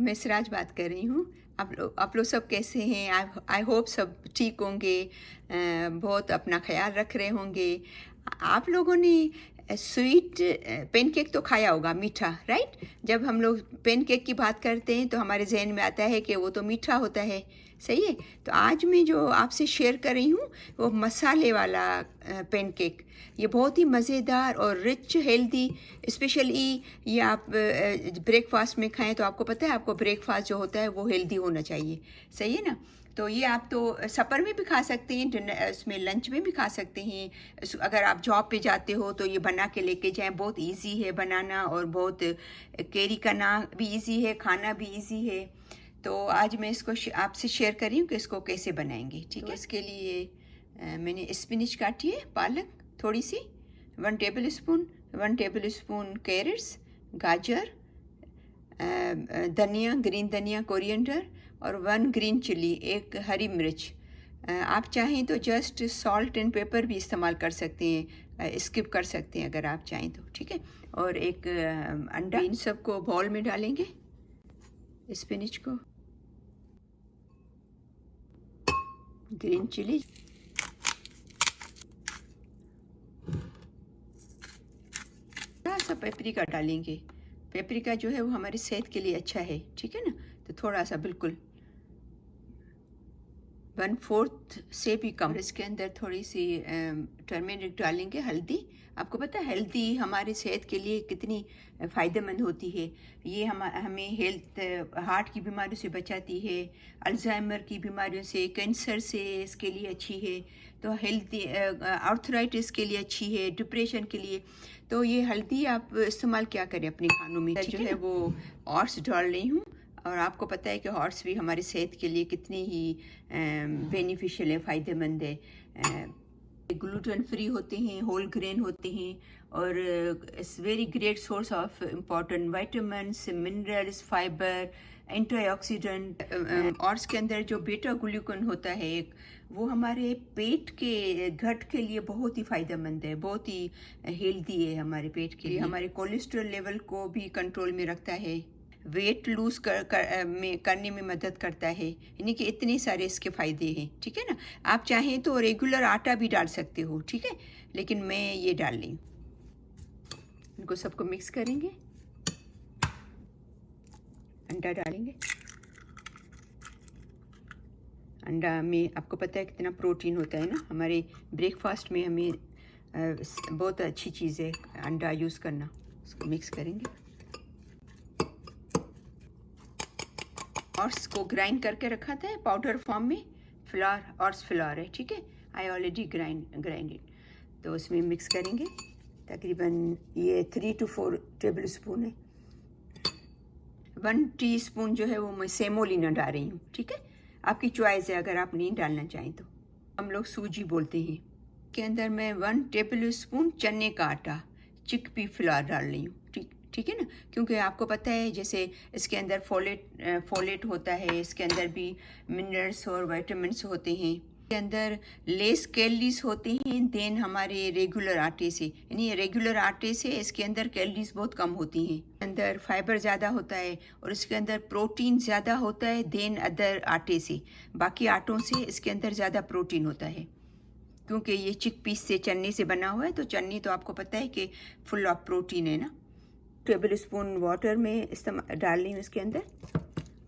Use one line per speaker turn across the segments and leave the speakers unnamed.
मैं सिराज बात कर रही हूँ। आप लोग सब कैसे हैं? आई होप सब ठीक होंगे, बहुत अपना ख्याल रख रहे होंगे। आप लोगों ने स्वीट पेनकेक तो खाया होगा, मीठा, राइट? जब हम लोग पेनकेक की बात करते हैं तो हमारे जहन में आता है कि वो तो मीठा होता है, सही है। तो आज मैं जो आपसे शेयर कर रही हूँ वो मसाले वाला पेनकेक। ये बहुत ही मज़ेदार और रिच, हेल्दी, स्पेशली ये आप ब्रेकफास्ट में खाएं तो आपको पता है, आपको ब्रेकफास्ट जो होता है वो हेल्दी होना चाहिए, सही है ना? तो ये आप तो सफ़र में भी खा सकते हैं, डिनर उसमें लंच में भी खा सकते हैं। अगर आप जॉब पे जाते हो तो ये बना के लेके जाएं, बहुत इजी है बनाना और बहुत कैरी करना भी इजी है, खाना भी इजी है। तो आज मैं इसको आपसे शेयर कर रही हूँ कि इसको कैसे बनाएंगे, ठीक है? इसके लिए मैंने स्पिनच काटी है, पालक थोड़ी सी, 1 टेबल स्पून कैरेट्स, गाजर, धनिया, ग्रीन धनिया, कोरिएंडर और 1 ग्रीन चिली, 1 हरी मिर्च। आप चाहें तो जस्ट सॉल्ट एंड पेपर भी इस्तेमाल कर सकते हैं, स्किप कर सकते हैं अगर आप चाहें तो, ठीक है। और एक अंडा। इन सबको बाउल में डालेंगे, स्पिनच को, ग्रीन चिली, थोड़ा सा पेपरिका डालेंगे। पेपरिका जो है वो हमारी सेहत के लिए अच्छा है, ठीक है ना? तो थोड़ा सा, बिल्कुल 1/4 से भी कम। इसके अंदर थोड़ी सी टर्मेरिक डालेंगे, हल्दी। आपको पता है हेल्दी हमारी सेहत के लिए कितनी फ़ायदेमंद होती है। ये हमें हार्ट की बीमारियों से बचाती है, अल्जाइमर की बीमारियों से, कैंसर से इसके लिए अच्छी है। तो हेल्दी, आर्थराइटिस के लिए अच्छी है, डिप्रेशन के लिए। तो ये हल्दी आप इस्तेमाल क्या करें अपने खानों में, जो है वो ओट्स डाल रही हूँ। और आपको पता है कि हॉर्स भी हमारी सेहत के लिए कितनी ही बेनिफिशियल है, फ़ायदेमंद है। ग्लूटेन फ्री होते हैं, होल ग्रेन होते हैं और it's very great source of important vitamins, minerals, fibre, antioxidant. और इसके अंदर जो बीटा ग्लूकन होता है एक, वो हमारे पेट के गट के लिए बहुत ही फ़ायदेमंद है, बहुत ही हेल्दी है हमारे पेट के लिए। हमारे कोलेस्ट्रॉल लेवल को भी कंट्रोल में रखता है, वेट लूज करने में मदद करता है, यानी कि इतने सारे इसके फ़ायदे हैं, ठीक है ना? आप चाहें तो रेगुलर आटा भी डाल सकते हो, ठीक है, लेकिन मैं ये डाल रही हूँ। इनको सबको मिक्स करेंगे, अंडा डालेंगे। अंडा में आपको पता है कितना प्रोटीन होता है ना, हमारे ब्रेकफास्ट में हमें बहुत अच्छी चीज़ है अंडा यूज़ करना। इसको मिक्स करेंगे और इसको ग्राइंड करके रखा था पाउडर फॉर्म में, फ्लावर है, ठीक है। I already grind it. तो उसमें मिक्स करेंगे। तकरीबन ये 3 to 4 टेबल स्पून है। 1 टीस्पून जो है वो मैं सेमोलिना डाल रही हूँ, ठीक है। आपकी चॉइस है, अगर आप नहीं डालना चाहें तो। हम लोग सूजी बोलते हैं। के अंदर मैं 1 टेबल स्पून चने का आटा, चिकपी फ्लावर डाल रही हूँ, ठीक है ना। क्योंकि आपको पता है जैसे इसके अंदर फोलेट होता है, इसके अंदर भी मिनरल्स और विटामिन्स होते हैं। इसके अंदर लेस कैलोरीज होते हैं देन हमारे रेगुलर आटे से, यानी रेगुलर आटे से इसके अंदर कैलोरीज बहुत कम होती हैं। अंदर फाइबर ज़्यादा होता है और इसके अंदर प्रोटीन ज़्यादा होता है देन अदर आटे से, बाकी आटों से इसके अंदर ज़्यादा प्रोटीन होता है। क्योंकि ये चिकपीस से, चने से बना हुआ है, तो चने तो आपको पता है कि फुल ऑफ प्रोटीन है ना। टेबल स्पून वाटर में इस्तेमाल डाल रही हूँ इसके अंदर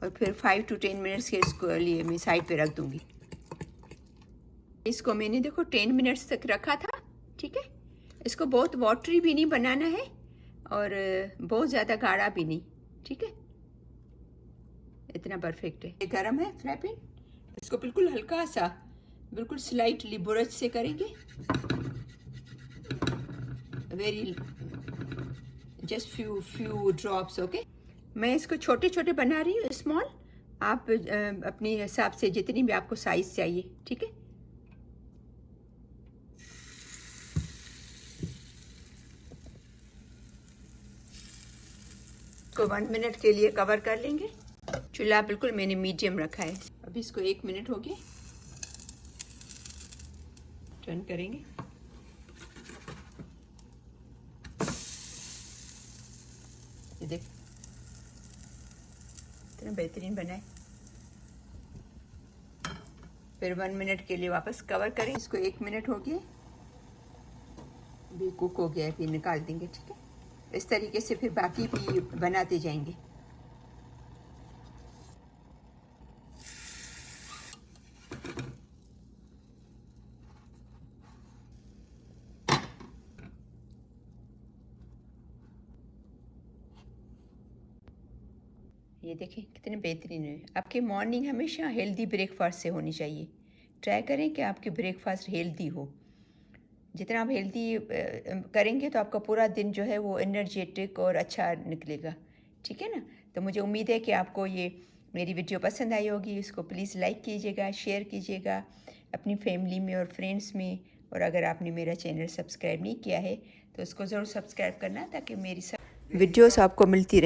और फिर 5 to 10 मिनट्स के इसको लिए मैं साइड पे रख दूँगी। इसको मैंने देखो 10 मिनट्स तक रखा था, ठीक है। इसको बहुत वाटरी भी नहीं बनाना है और बहुत ज़्यादा गाढ़ा भी नहीं, ठीक है। इतना परफेक्ट है। ये गर्म है फ्राई पैन, इसको बिल्कुल हल्का सा, बिल्कुल स्लाइटली ब्रश से करेंगे, very just few drops, okay. मैं इसको छोटे छोटे बना रही हूँ, स्मॉल। आप अपने हिसाब से जितनी भी आपको साइज चाहिए, ठीक है। इसको 1 मिनट के लिए कवर कर लेंगे। चूल्हा बिल्कुल मैंने मीडियम रखा है। अभी इसको 1 मिनट हो गया, टर्न करेंगे। ये देख, कितना बेहतरीन बना है। फिर 1 मिनट के लिए वापस कवर करें इसको। 1 मिनट हो गया, भी कुक हो गया है, फिर निकाल देंगे। ठीक है, इस तरीके से फिर बाकी भी बनाते जाएंगे। ये देखें कितने बेहतरीन है। आपकी मॉर्निंग हमेशा हेल्दी ब्रेकफास्ट से होनी चाहिए। ट्राई करें कि आपकी ब्रेकफास्ट हेल्दी हो। जितना आप हेल्दी करेंगे तो आपका पूरा दिन जो है वो एनर्जेटिक और अच्छा निकलेगा। ठीक है ना। तो मुझे उम्मीद है कि आपको ये मेरी वीडियो पसंद आई होगी। इसको प्लीज़ लाइक कीजिएगा, शेयर कीजिएगा अपनी फैमिली में और फ्रेंड्स में। और अगर आपने मेरा चैनल सब्सक्राइब नहीं किया है तो उसको ज़रूर सब्सक्राइब करना, ताकि मेरी सब वीडियोस आपको मिलती रहे।